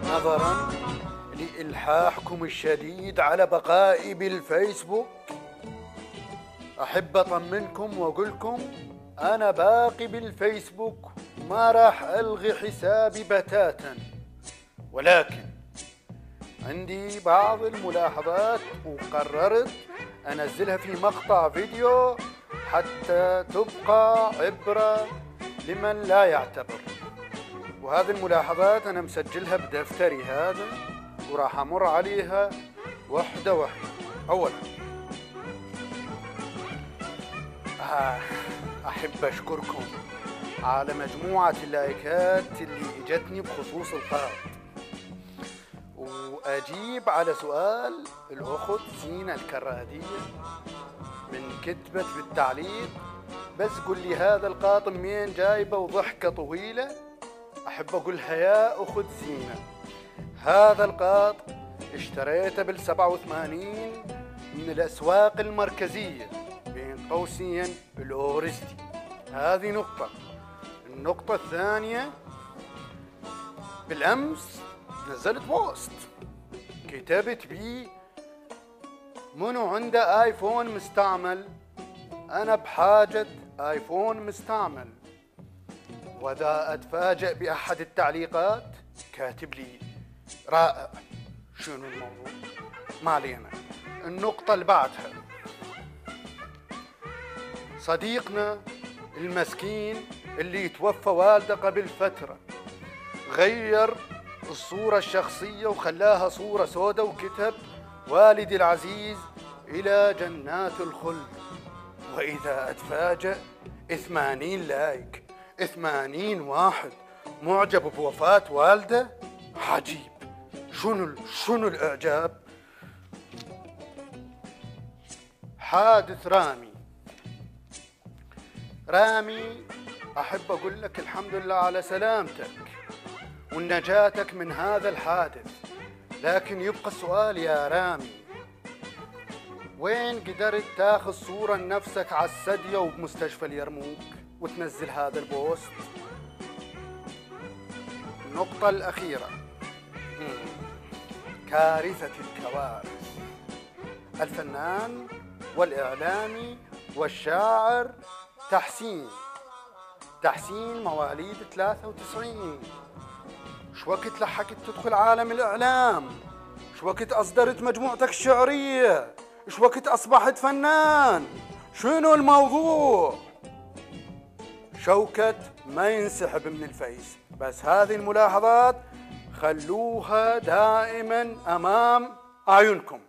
نظرا لإلحاحكم الشديد على بقائي بالفيسبوك، أحب أطمنكم وأقولكم أنا باقي بالفيسبوك، ما راح ألغي حسابي بتاتا، ولكن عندي بعض الملاحظات وقررت أنزلها في مقطع فيديو حتى تبقى عبرة لمن لا يعتبر. وهذه الملاحظات أنا مسجلها بدفتري هذا وراح أمر عليها واحدة واحدة. أولا أحب أشكركم على مجموعة اللايكات اللي إجتني بخصوص القاط، وأجيب على سؤال الأخت زينة الكرادية من كتبت بالتعليق بس قل لي هذا القاط منين جايبه وضحكة طويلة. أحب أقولها يا أخت زينة، هذا القاط اشتريته بال87 من الأسواق المركزية بين قوسين الأورستي. هذه نقطة. النقطة الثانية، بالأمس نزلت بوست كتبت بيه منو عنده آيفون مستعمل، أنا بحاجة آيفون مستعمل. وذا أتفاجأ بأحد التعليقات كاتب لي رائع. شنو الموضوع؟ ما علينا. النقطة اللي بعدها، صديقنا المسكين اللي توفى والده قبل فترة غير الصورة الشخصية وخلاها صورة سوداء وكتب والدي العزيز إلى جنات الخلد. وإذا أتفاجأ 80 لايك، 80 واحد معجب بوفاة والده. عجيب. شنو الإعجاب؟ حادث رامي، أحب أقول لك الحمد لله على سلامتك ونجاتك من هذا الحادث، لكن يبقى السؤال يا رامي، وين قدرت تاخذ صورة لنفسك على السدية وبمستشفى اليرموك وتنزل هذا البوست؟ النقطة الأخيرة، كارثة الكوارث، الفنان والإعلامي والشاعر تحسين مواليد 93، شو وقت لحقت تدخل عالم الإعلام؟ شو وقت أصدرت مجموعتك الشعرية؟ شو وقت أصبحت فنان؟ شنو الموضوع؟ شوكت ما ينسحب من الفيس، بس هذه الملاحظات خلوها دائما أمام أعينكم.